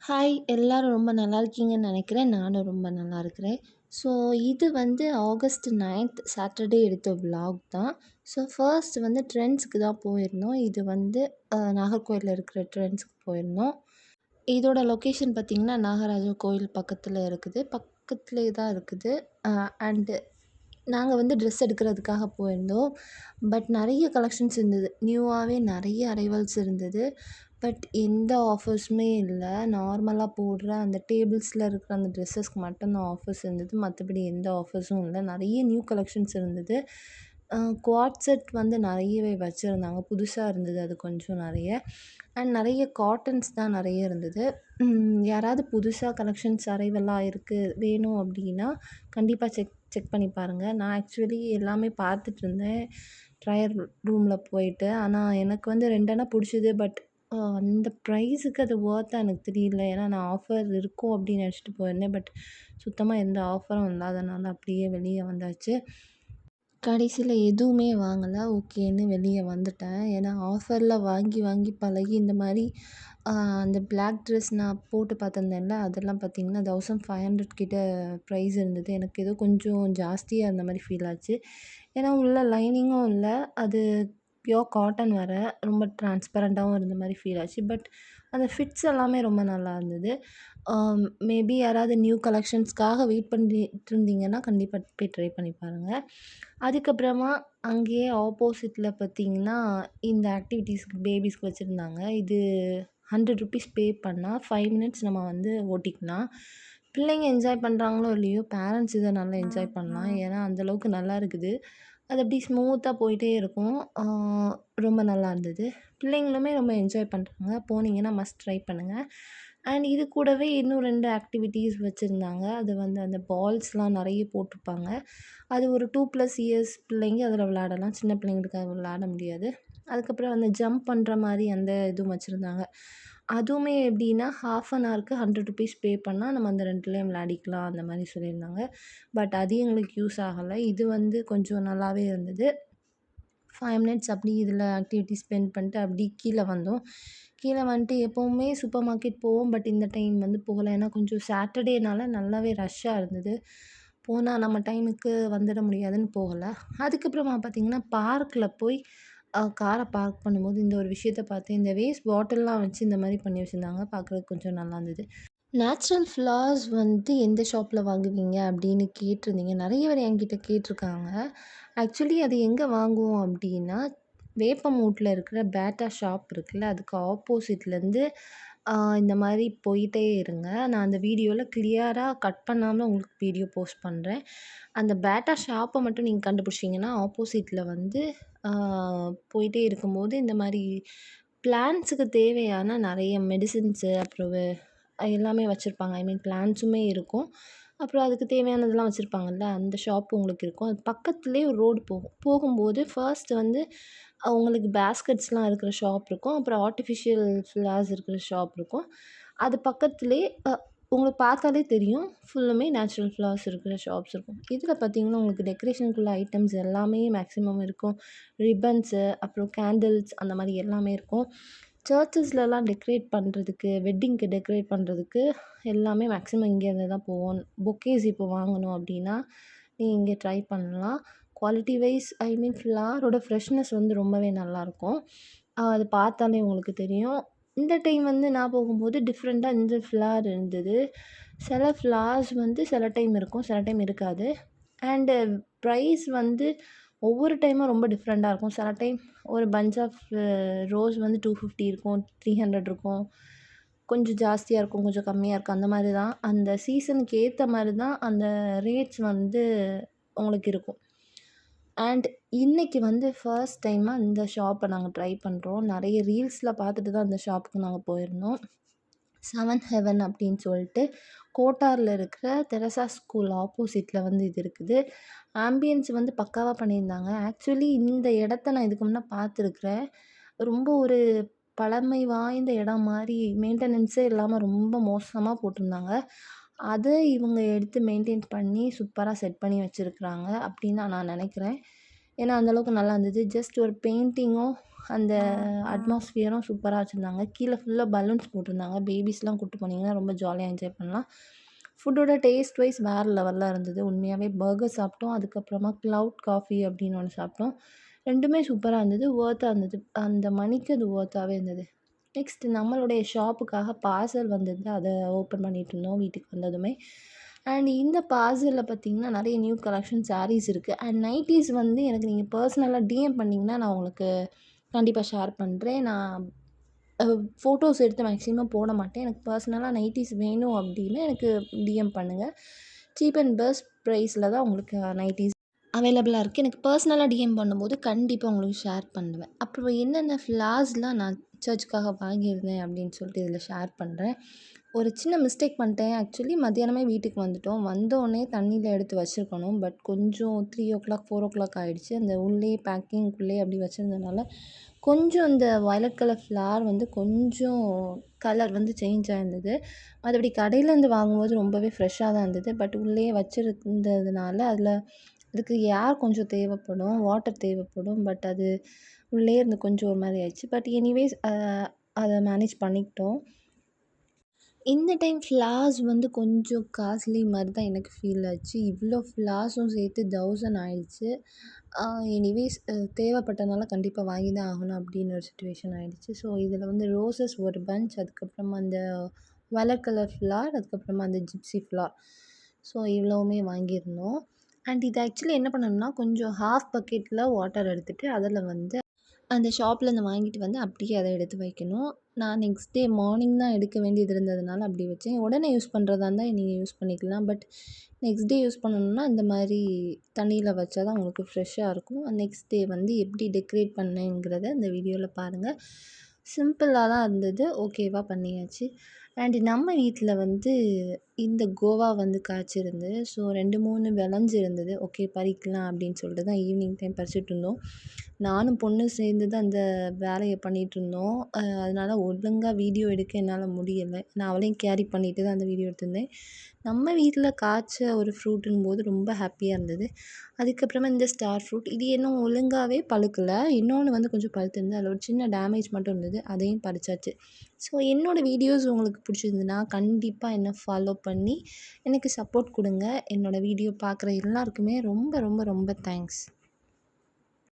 Hi! எல்லாரும் ரொம்ப நல்லா இருக்கீங்கன்னு நெனைக்கிறேன். நானும் ரொம்ப நல்லா இருக்கிறேன். ஸோ இது வந்து ஆகஸ்ட் 9த் சாட்டர்டே எடுத்த விளாக் தான். ஸோ ஃபர்ஸ்ட் வந்து ட்ரெண்ட்ஸ்க்கு தான் போயிருந்தோம். இது வந்து நாகர்கோயில்ல இருக்கிற ட்ரெண்ட்ஸ்க்கு போயிருந்தோம். இதோட லொக்கேஷன் பார்த்தீங்கன்னா, நாகராஜா கோயில் பக்கத்தில இருக்குது. பக்கத்திலேயே தான் இருக்குது. அண்டு நாங்க வந்து ட்ரெஸ் எடுக்கிறதுக்காக போயிருந்தோம். பட் நெறைய கலெக்ஷன்ஸ் இருந்தது. நியூவாவே நெறைய அரைவல்ஸ் இருந்தது. பட் எந்த ஆஃபர்ஸுமே இல்ல. நார்மலா போடுற அந்த டேபிள்ஸ்ல இருக்கிற அந்த ட்ரெஸ்ஸஸ்க்கு மட்டும் தான் ஆஃபர்ஸ் இருந்தது. மத்தபடி எந்த ஆஃபர்ஸும் இல்ல. நெறைய நியூ கலெக்ஷன்ஸ் இருந்தது. குவாட் செட் வந்து நெறையவே வச்சிருந்தாங்க. புதுசா இருந்தது அது கொஞ்சம் நெறைய. அண்ட் நெறைய காட்டன்ஸ் தான் நெறைய இருந்தது. யாராவது புதுசா கலெக்ஷன்ஸ் அரைவலா இருக்கு, வேணும் அப்டின்னா கண்டிப்பா செக் செக் பண்ணி பாருங்க. நான் ஆக்சுவலி எல்லாமே பார்த்துட்ருந்தேன். ட்ரையல் ரூம்ல போயிட்டு. ஆனா எனக்கு வந்து 2 அணா புடிச்சது. பட் அந்த ப்ரைஸுக்கு அது வொர்த்தா எனக்கு தெரியல. ஏன்னா நான் ஆஃபர் இருக்கும் அப்டின்னு நெனச்சுட்டு போயிருந்தேன். பட் சுத்தமா எந்த ஆஃபரும் இல்லாதனால அப்படியே வெளிய வந்தாச்சு. கடைசில எதுவுமே வாங்கல. ஓகேன்னு வெளிய வந்துட்டேன். ஏன்னா ஆஃபர்ல வாங்கி வாங்கி பழகி இந்த மாரி அந்த பிளாக் ட்ரெஸ் நான் போட்டு பார்த்துருந்தேன்ல, அதெல்லாம் பார்த்தீங்கன்னா 1500 கிட்ட ப்ரைஸ் இருந்தது. எனக்கு ஏதோ கொஞ்சம் ஜாஸ்தியா இருந்த மாரி ஃபீல் ஆச்சு. ஏன்னா உள்ள லைனிங்கும் இல்ல. அது பியூர் காட்டன் வேற. ரொம்ப ட்ரான்ஸ்பரண்டாவும் இருந்த மாரி ஃபீல் ஆச்சு. பட் அந்த ஃபிட்ஸ் எல்லாமே ரொம்ப நல்லா இருந்தது. மேபி யாராவது நியூ கலெக்ஷன்ஸ்க்காக வெயிட் பண்ணிட்டு இருந்தீங்கன்னா, கண்டிப்பா போய் ட்ரை பண்ணி பாருங்க. அதுக்கப்புறமா அங்கேயே ஆப்போசிட்ல பார்த்தீங்கன்னா, இந்த ஆக்டிவிட்டீஸ்க்கு பேபிஸ்க்கு வச்சிருந்தாங்க. இது ₹100 பே பண்ணா 5 மினிட்ஸ் நம்ம வந்து ஓட்டிக்கலாம். பிள்ளைங்க என்ஜாய் பண்ணுறாங்களோ இல்லையோ, பேரண்ட்ஸ் இத நல்லா என்ஜாய் பண்ணலாம். ஏன்னா அந்த அளவுக்கு நல்லா இருக்குது. அது அப்படியே ஸ்மூத்தா போயிட்டே இருக்கும். ரொம்ப நல்லா இருந்தது. பிள்ளைங்களுமே ரொம்ப என்ஜாய் பண்றாங்க. போனீங்கன்னா மஸ்ட் ட்ரை பண்ணுங்க. அண்ட் இது கூடவே இன்னும் 2 ஆக்டிவிட்டீஸ் வச்சிருந்தாங்க. அது வந்து அந்த பால்ஸ்லாம் நெறைய போட்டிருப்பாங்க. அது ஒரு 2+ இயர்ஸ் பிள்ளைங்க அதில விளையாடலாம். சின்ன பிள்ளைங்களுக்கு அது விளையாட முடியாது. அதுக்கப்புறம் அந்த ஜம்ப் பண்ற மாரி அந்த இதுவும் வச்சிருந்தாங்க. அதுவுமே எப்படின்னா, ½ அன் ஹவருக்கு ₹100 பே பண்ணா நம்ம அந்த 2லயும் விளையாடிக்கலாம் அந்த மாரி சொல்லியிருந்தாங்க. பட் அது எங்களுக்கு யூஸ் ஆகல. இது வந்து கொஞ்சம் நல்லாவே இருந்தது. 5 மினிட்ஸ் அப்படி இதில ஆக்டிவிட்டி ஸ்பெண்ட் பண்ணிட்டு அப்படி கீழ வந்தோம். கீழ வந்துட்டு எப்பவுமே சூப்பர் மார்க்கெட் போவோம். பட் இந்த டைம் வந்து போகல. ஏன்னா கொஞ்சம் சாட்டர்டேனால நல்லாவே ரஷ்ஷா இருந்தது. போனா நம்ம டைமுக்கு வந்துட முடியாதுன்னு போகல. அதுக்கப்புறமா பார்த்தீங்கன்னா, பார்க்ல போய் கார பார்க் பண்ணும்போது இந்த ஒரு விஷயத்த பார்த்தேன். இந்த வேஸ்ட் பாட்டில்லாம் வச்சு இந்த மாரி பண்ணி வச்சிருந்தாங்க. பார்க்குறதுக்கு கொஞ்சம் நல்லா இருந்தது. நேச்சுரல் ஃப்ளவர்ஸ் வந்து எந்த ஷாப்ல வாங்குவீங்க அப்படின்னு கேட்டிருந்தீங்க. நெறைய பேர் என்கிட்ட கேட்டிருக்காங்க. ஆக்சுவலி அது எங்க வாங்குவோம் அப்படின்னா, வேப்பமூட்ல இருக்கிற பேட்டா ஷாப் இருக்குல்ல, அதுக்கு ஆப்போசிட்லேருந்து இந்த மாரி போயிட்டே இருங்க. நான் அந்த வீடியோல கிளியரா கட் பண்ணாம உங்களுக்கு வீடியோ போஸ்ட் பண்றேன். அந்த பேட்டா ஷாப்ப மட்டும் நீங்க கண்டுபிடிச்சிங்கன்னா, ஆப்போசிட்ல வந்து ஆ போயிட்டே இருக்கும்போது இந்த மாரி பிளான்ட்ஸுக்கு தேவையான நெறைய மெடிசின்ஸு அப்புறம் எல்லாமே வச்சிருப்பாங்க. ஐ மீன் பிளான்ட்ஸுமே இருக்கும். அப்புறம் அதுக்கு தேவையானதெல்லாம் வச்சிருப்பாங்கல்ல, அந்த ஷாப் உங்களுக்கு இருக்கும். அது பக்கத்திலேயே ஒரு ரோடு போகும். போகும்போது ஃபர்ஸ்ட் வந்து உங்களுக்கு பேஸ்கெட்ஸ்லாம் இருக்கிற ஷாப் இருக்கும். அப்புறம் ஆர்ட்டிஃபிஷியல் ஃப்ளவர்ஸ் இருக்கிற ஷாப் இருக்கும். அது பக்கத்திலேயே உங்களுக்கு பார்த்தாலே தெரியும். ஃபுல்லுமே நேச்சுரல் ஃப்ளவர்ஸ் இருக்கிற ஷாப்ஸ் இருக்கும். இதில பார்த்தீங்கன்னா, உங்களுக்கு டெக்கரேஷனுக்குள்ள ஐட்டம்ஸ் எல்லாமே மேக்ஸிமம் இருக்கும். ரிப்பன்ஸு, அப்புறம் கேண்டில்ஸ் அந்த மாரி எல்லாமே இருக்கும். சர்ச்சஸ்லலாம் டெக்கரேட் பண்ணுறதுக்கு, வெட்டிங்க்கு டெக்கரேட் பண்ணுறதுக்கு எல்லாமே மேக்ஸிமம் இங்கேருந்து தான் போவோம். பொக்கேஸ் இப்போ வாங்கணும் அப்படின்னா, நீங்க இங்கே ட்ரை பண்ணலாம். குவாலிட்டி வைஸ் ஐ மீன் ஃப்ளவரோட ஃப்ரெஷ்னஸ் வந்து ரொம்பவே நல்லாயிருக்கும். அது பார்த்தாலே உங்களுக்கு தெரியும். இந்த டைம் வந்து நான் போகும்போது டிஃப்ரெண்ட்டா இந்த ஃப்ளவர் இருந்தது. சில ஃப்ளவர்ஸ் வந்து சில டைம் இருக்கும், சில டைம் இருக்காது. அண்டு ப்ரைஸ் வந்து ஒவ்வொரு டைமும் ரொம்ப டிஃப்ரெண்ட்டா இருக்கும். சில டைம் ஒரு பஞ்ச் ஆஃப் ரோஸ் வந்து 250 இருக்கும், 300 இருக்கும். கொஞ்சம் ஜாஸ்தியா இருக்கும், கொஞ்சம் கம்மியா இருக்கும். அந்த மாரி தான். அந்த சீசனுக்கு ஏத்த மாரி தான் அந்த ரேட்ஸ் வந்து உங்களுக்கு இருக்கும். அண்ட் இன்னைக்கு வந்து ஃபர்ஸ்ட் டைமா இந்த ஷாப்ப நாங்க ட்ரை பண்றோம். நெறைய ரீல்ஸ்ல பார்த்துட்டு தான் இந்த ஷாப்புக்கு நாங்க போயிருந்தோம். 7 ஹெவன் அப்படின்னு சொல்லிட்டு கோட்டார்ல இருக்கிற தெரசா ஸ்கூல் ஆப்போசிட்ல வந்து இது இருக்குது. ஆம்பியன்ஸ் வந்து பக்காவா பண்ணியிருந்தாங்க. ஆக்சுவலி இந்த இடத்த நான் இதுக்கு முன்ன பார்த்துருக்கிறேன். ரொம்ப ஒரு பழமை வாய்ந்த இடம் மாரி மெயின்டெனன்ஸே இல்லாம ரொம்ப மோசமா போட்டிருந்தாங்க. அத இவங்க எடுத்து மெயின்டெயின் பண்ணி சூப்பரா செட் பண்ணி வச்சிருக்கிறாங்க அப்படின்னு தான் நான் நெனைக்கிறேன். ஏன்னா அந்த அளவுக்கு நல்லா இருந்தது. ஜஸ்ட் ஒரு பெயிண்டிங்கும் அந்த அட்மாஸ்ஃபியரும் சூப்பராக வச்சுருந்தாங்க. கீழே ஃபுல்லாக பலூன்ஸ் போட்டிருந்தாங்க. பேபிஸ்லாம் கூட்டு போனீங்கன்னா ரொம்ப ஜாலியாக என்ஜாய் பண்ணலாம். ஃபுட்டோட டேஸ்ட் வைஸ் வேறு லெவலில் இருந்தது. உண்மையாகவே பர்கர் சாப்பிட்டோம். அதுக்கப்புறமா க்ளவுட் காஃபி அப்படின்னு ஒன்று சாப்பிட்டோம். 2மே சூப்பராக இருந்தது. வொர்த்தாக இருந்தது. அந்த மணிக்கு அது வொர்த்தாவே இருந்தது. நெக்ஸ்ட் நம்மளுடைய ஷாப்புக்காக பார்சல் வந்தது. அதை ஓப்பன் பண்ணிகிட்ருந்தோம் வீட்டுக்கு வந்ததுமே. அண்ட் இந்த பார்சலில் பார்த்தீங்கன்னா நிறைய நியூ கலெக்ஷன் சாரீஸ் இருக்குது. அண்ட் நைட்டீஸ் வந்து எனக்கு நீங்கள் பர்சனலாக டிஎம் பண்ணிங்கன்னா நான் உங்களுக்கு கண்டிப்பாக ஷேர் பண்ணுறேன். நான் ஃபோட்டோஸ் எடுத்து மேக்ஸிமம் போட மாட்டேன். எனக்கு பர்சனலாக நைட்டீஸ் வேணும் அப்படின்னா எனக்கு டிஎம் பண்ணுங்கள். சீப் அண்ட் பெஸ்ட் ப்ரைஸில் தான் உங்களுக்கு நைட்டீஸ் அவைலபிளாக இருக்குது. எனக்கு பர்சனலாக டிஎம் பண்ணும்போது கண்டிப்பாக உங்களுக்கு ஷேர் பண்ணுவேன். அப்புறம் என்னென்ன ஃப்ளார்ஸ்லாம் நான் சர்ச்சுக்காக வாங்கியிருந்தேன் அப்படின்னு சொல்லிட்டு இதில் ஷேர் பண்ணுறேன். ஒரு சின்ன மிஸ்டேக் பண்ணிட்டேன். ஆக்சுவலி மத்தியானமே வீட்டுக்கு வந்துட்டோம். வந்தோடனே தண்ணியில் எடுத்து வச்சுருக்கணும். பட் கொஞ்சம் 3:00 4:00 ஆகிடுச்சு. அந்த உள்ளே பேக்கிங்குள்ளே அப்படி வச்சுருந்ததுனால கொஞ்சம் இந்த வயலட் கலர் ஃப்ளார் வந்து கொஞ்சம் கலர் வந்து சேஞ்ச் ஆகிருந்தது. மற்றபடி கடையிலேருந்து வாங்கும்போது ரொம்பவே ஃப்ரெஷ்ஷாக தான் இருந்தது. பட் உள்ளே வச்சுருந்ததுனால அதுக்கு ஏர் கொஞ்சம் தேவைப்படும், வாட்டர் தேவைப்படும். பட் அது உள்ளே இருந்து கொஞ்சம் ஒரு மாதிரி ஆயிடுச்சு. பட் எனிவேஸ் அதை மேனேஜ் பண்ணிக்கிட்டோம். இந்த டைம் ஃப்ளார்ஸ் வந்து கொஞ்சம் காஸ்ட்லி மாதிரி தான் எனக்கு ஃபீல் ஆச்சு. இவ்வளோ ஃப்ளார்ஸும் சேர்த்து 1000 ஆயிடுச்சு. எனிவேஸ் தேவைப்பட்டனால கண்டிப்பாக வாங்கி தான் ஆகணும் அப்படின்னு ஒரு சிச்சுவேஷன் ஆயிடுச்சு. ஸோ இதில் வந்து ரோசஸ் ஒரு பஞ்ச், அதுக்கப்புறமா அந்த வயலட் கலர் ஃப்ளார், அதுக்கப்புறமா அந்த ஜிப்ஸி ஃப்ளார். ஸோ இவ்வளவுமே வாங்கியிருந்தோம். அண்ட் இது ஆக்சுவலி என்ன பண்ணணும்னா கொஞ்சம் ஹாஃப் பக்கெட்டில் வாட்டர் எடுத்துகிட்டு அதில் வந்து அந்த ஷாப்லேருந்து வாங்கிட்டு வந்து அப்படியே அதை எடுத்து வைக்கணும். நான் நெக்ஸ்ட் டே மார்னிங் தான் எடுக்க வேண்டியது இருந்ததுனால அப்படி வச்சேன். உடனே யூஸ் பண்ணுறதா இருந்தால் நீங்கள் யூஸ் பண்ணிக்கலாம். பட் நெக்ஸ்ட் டே யூஸ் பண்ணணும்னா இந்த மாதிரி தண்ணியில் வச்சா தான் உங்களுக்கு ஃப்ரெஷ்ஷாக இருக்கும். நெக்ஸ்ட் டே வந்து எப்படி டெக்கரேட் பண்ணேங்கிறத இந்த வீடியோவில் பாருங்கள். சிம்பிளாக தான் இருந்தது. ஓகேவா பண்ணியாச்சு. அண்ட் நம்ம வீட்டில் வந்து இந்த கோவா வந்து காய்ச்சிருந்து. ஸோ 2, 3 விளைஞ்சிருந்தது. ஓகே பறிக்கலாம் அப்படின்னு சொல்லிட்டு தான் ஈவினிங் டைம் பறிச்சுட்டு இருந்தோம். நானும் பொண்ணும் சேர்ந்து தான் அந்த வேலையை பண்ணிகிட்ருந்தோம். அதனால் ஒழுங்கா வீடியோ எடுக்க என்னால் முடியலை. நான் அவளையும் கேரி பண்ணிட்டு தான் அந்த வீடியோ எடுத்திருந்தேன். நம்ம வீட்டில் காய்ச்ச ஒரு ஃப்ரூட்டுங்கும்போது ரொம்ப ஹாப்பியாக இருந்தது. அதுக்கப்புறமா இந்த ஸ்டார் ஃப்ரூட் இது இன்னும் ஒழுங்காகவே பழுக்கலை. இன்னொன்று வந்து கொஞ்சம் பழுத்திருந்தது. அதில் ஒரு சின்ன டேமேஜ் மட்டும் இருந்தது. அதையும் பறிச்சாச்சு. ஸோ என்னோடய வீடியோஸ் உங்களுக்கு பிடிச்சிருந்துன்னா கண்டிப்பாக என்னை ஃபாலோ பண்ணி எனக்கு சப்போர்ட் கொடுங்க. என்னோடய வீடியோ பார்க்குற எல்லாருக்குமே ரொம்ப ரொம்ப ரொம்ப தேங்க்ஸ்.